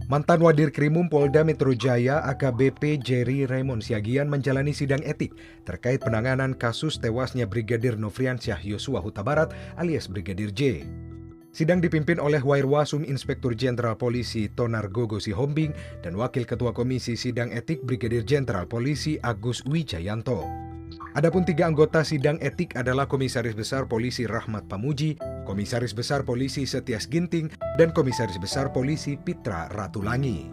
Mantan Wadir Krimum Polda Metro Jaya AKBP Jerry Raymond Siagian menjalani sidang etik terkait penanganan kasus tewasnya Brigadir Nofriansyah Yosua Huta Barat alias Brigadir J. Sidang dipimpin oleh Wairwasum Inspektur Jenderal Polisi Tonar Gogo Sihombing dan Wakil Ketua Komisi Sidang Etik Brigadir Jenderal Polisi Agus Wijayanto. Adapun 3 anggota sidang etik adalah Komisaris Besar Polisi Rahmat Pamuji, Komisaris Besar Polisi Setias Ginting, dan Komisaris Besar Polisi Pitra Ratulangi.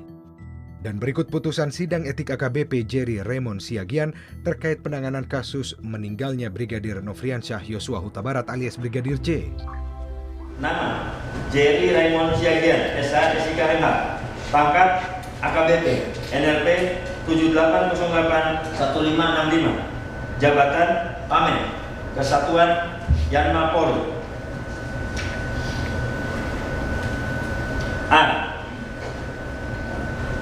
Dan berikut putusan sidang etik AKBP Jerry Raymond Siagian terkait penanganan kasus meninggalnya Brigadir Nofriansyah Yosua Huta Barat alias Brigadir J. Nama Jerry Raymond Siagian, SH SIK Remhat, pangkat AKBP, NRP 78081565, jabatan Pamen, Kesatuan Yanma Polri. A.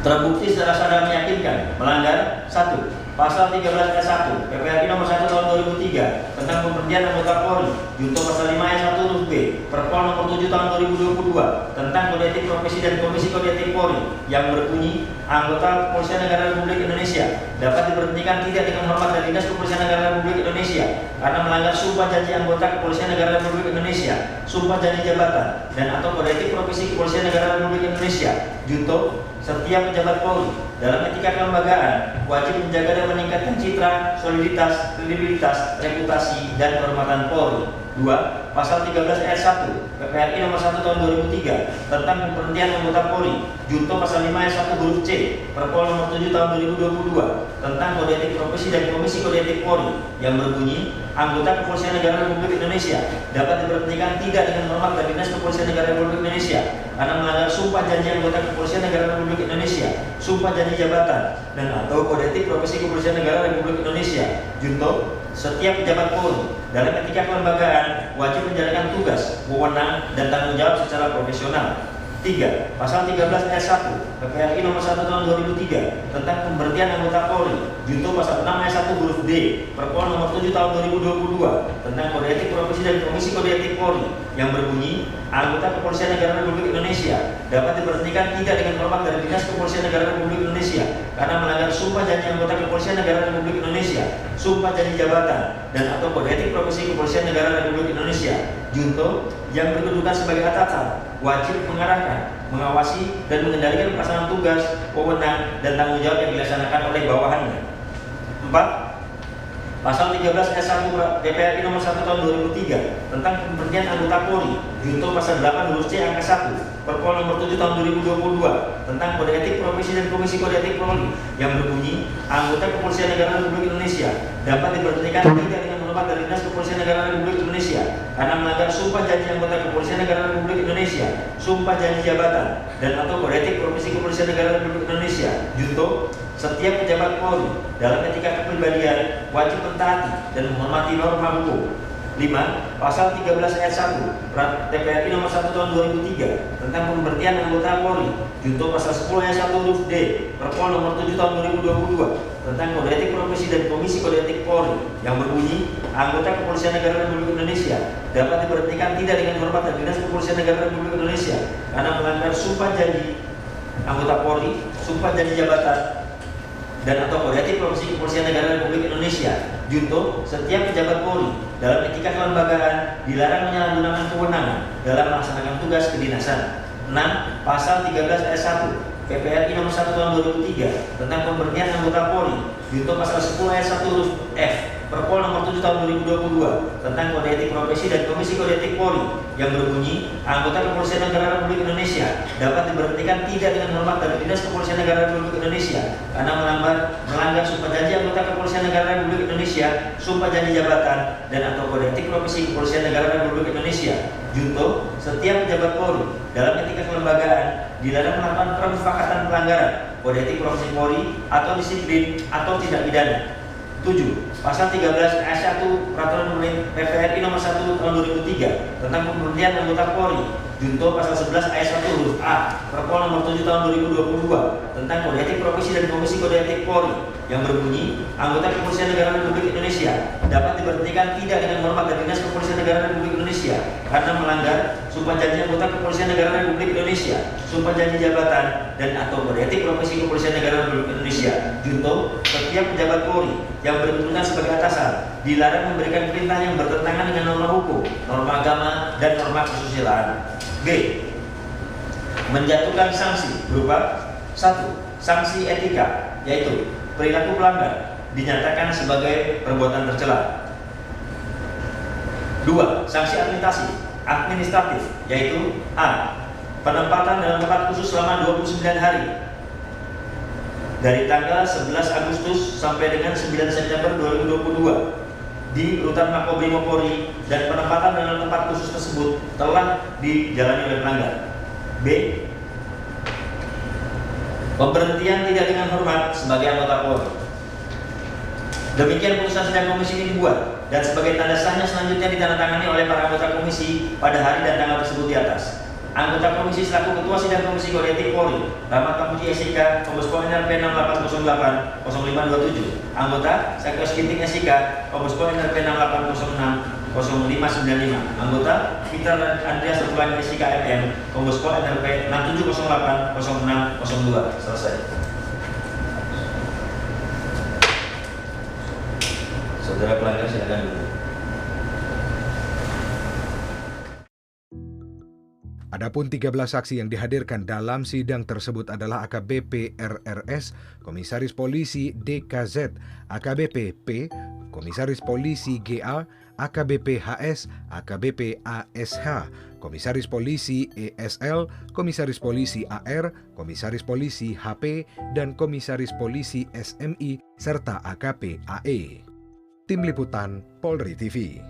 Terbukti secara sadar meyakinkan melanggar 1. Pasal 13 ayat 1 PPRI nomor 1 tahun 2003 tentang pemberhentian anggota Polri, junto pasal 5 ayat 1 huruf B, Perpol nomor 7 tahun 2022 tentang kode etik profesi dan komisi kode etik Polri yang berbunyi anggota Kepolisian Negara Republik Indonesia dapat diberhentikan tidak dengan hormat dari Dinas Kepolisian Negara Republik Indonesia karena melanggar sumpah janji anggota Kepolisian Negara Republik Indonesia, sumpah janji jabatan dan atau kode etik profesi Kepolisian Negara Republik Indonesia. Junto, setiap pejabat Polri dalam etika kelembagaan wajib menjaga dan meningkatkan citra, soliditas, kredibilitas, reputasi, dan kehormatan Polri. 2. Pasal 13 ayat 1 PPRI nomor 1 tahun 2003 tentang pemberhentian anggota Polri, junto pasal 5 ayat 1 huruf C, Perpol nomor 7 tahun 2022 tentang kode etik profesi dan komisi kode etik Polri yang berbunyi anggota Kepolisian Negara Republik Indonesia dapat diberhentikan tidak dengan hormat dari Dinas Kepolisian Negara Republik Indonesia karena melanggar sumpah janji anggota Kepolisian Negara Republik Indonesia, sumpah janji jabatan, dan atau kode etik profesi Kepolisian Negara Republik Indonesia. Junto, setiap pejabat Polri dalam etika kelembagaan wajib menjalankan tugas, wewenang, dan tanggung jawab secara profesional. 3. Pasal 13 ayat 1 PPRI nomor 1 tahun 2003 tentang pemberhentian anggota Polri, junto pasal 6 ayat 1 huruf D, Perpol nomor 7 tahun 2022 tentang kode etik profesi dan komisi kode etik Polri yang berbunyi anggota Kepolisian Negara Republik Indonesia dapat diberhentikan tidak dengan hormat dari Dinas Kepolisian Negara Republik Indonesia karena melanggar sumpah janji anggota Kepolisian Negara Republik Indonesia, sumpah janji jabatan, dan atau kode etik profesi Kepolisian Negara Republik Indonesia. Junto, yang berkedudukan sebagai atasan wajib mengarahkan, mengawasi, dan mengendalikan pelaksanaan tugas, wewenang, dan tanggung jawab yang dilaksanakan oleh bawahannya. 4. Pasal 13 ayat 1 PPRI nomor 1 tahun 2003 tentang pemberhentian anggota Polri, junto pasal 8 huruf C angka 1 Perpol nomor 7 tahun 2022 tentang kode etik profesi dan komisi kode etik Polri yang berbunyi anggota Kepolisian Negara Republik Indonesia dapat diberhentikan tidak dengan hormat dari Dinas Kepolisian Negara Republik Indonesia karena melanggar sumpah janji anggota Kepolisian Negara Republik Indonesia, sumpah janji jabatan, dan atau kode etik profesi Kepolisian Negara Republik Indonesia. Junto, setiap pejabat Polri dalam etika kepribadian wajib mentaati dan menghormati norma hukum. 5. Pasal 13 ayat 1 PPRI nomor 1 tahun 2003 tentang pemberhentian anggota Polri, junto pasal 10 ayat 1 huruf D, Perpol nomor 7 tahun 2022 tentang kode etik profesi dan komisi kode etik Polri yang berbunyi anggota Kepolisian Negara Republik Indonesia dapat diberhentikan tidak dengan hormat dari Dinas Kepolisian Negara Republik Indonesia karena melanggar sumpah janji anggota Polri, sumpah janji jabatan, dan atau kode etik profesi Kepolisian Negara Republik Indonesia. Junto, setiap pejabat Polri dalam etika kelembagaan dilarang menyalahgunakan kewenangan dalam melaksanakan tugas kedinasan. 6. Pasal 13 ayat 1 PPRI nomor 1 tahun 2003 tentang pemberhentian anggota Polri, junto pasal 10 ayat 1 huruf F Perpol nomor 7 tahun 2022 tentang kode etik profesi dan komisi kode etik Polri yang berbunyi anggota Kepolisian Negara Republik Indonesia dapat diberhentikan tidak dengan hormat dari Dinas Kepolisian Negara Republik Indonesia karena melanggar sumpah janji anggota Kepolisian Negara Republik Indonesia, sumpah janji jabatan, dan atau kode etik profesi Kepolisian Negara Republik Indonesia. Junto, setiap pejabat Polri dalam etika kelembagaan dilarang melakukan permufakatan pelanggaran kode etik profesi Polri atau disiplin atau tindak pidana. 7. Pasal 13 ayat 1 Peraturan PPRI nomor 1 tahun 2003 tentang pemberhentian anggota Polri, junto pasal 11 ayat 1 huruf A Perpol nomor 7 tahun 2022 tentang kode etik profesi dan komisi kode etik Polri yang berbunyi, anggota Kepolisian Negara Republik Indonesia dapat diberhentikan tidak dengan hormat dari Dinas Kepolisian Negara Republik Indonesia karena melanggar sumpah janji anggota Kepolisian Negara Republik Indonesia, sumpah janji jabatan dan atau kode etik profesi Kepolisian Negara Republik Indonesia. Junto, setiap pejabat Polri yang berkedudukan sebagai atasan dilarang memberikan perintah yang bertentangan dengan norma hukum, norma agama, dan norma kesusilaan. B. Menjatuhkan sanksi berupa 1. Sanksi etika, yaitu perilaku pelanggar dinyatakan sebagai perbuatan tercela. 2. Sanksi administratif, yaitu A. Penempatan dalam tempat khusus selama 29 hari dari tanggal 11 Agustus sampai dengan 9 September 2022 di Rutan Makobrimob Polri, dan penempatan dalam tempat khusus tersebut telah dijalani oleh pelanggar. B. Pemberhentian tidak dengan hormat sebagai anggota Polri. Demikian putusan sidang komisi ini dibuat dan sebagai tanda sahnya selanjutnya ditandatangani oleh para anggota komisi pada hari dan tanggal tersebut di atas. Anggota komisi selaku Ketua Sidang Komisi Kode Etik Polri, Rahmat Pamuji SIK, Kombes Pol NRP 6808 0527. Anggota Sekdos Ginting SIK, Kombes Pol NRP 6806 0595. Anggota Fitra Andreas Tertulang SIK MM, Kombes Pol NRP 6708 0602. Selesai. Saudara pelanggar silakan dulu. Adapun 13 saksi yang dihadirkan dalam sidang tersebut adalah AKBP RRS, Komisaris Polisi DKZ, AKBP P, Komisaris Polisi GA, AKBP HS, AKBP ASH, Komisaris Polisi ESL, Komisaris Polisi AR, Komisaris Polisi HP, dan Komisaris Polisi SMI, serta AKP AE. Tim Liputan Polri TV.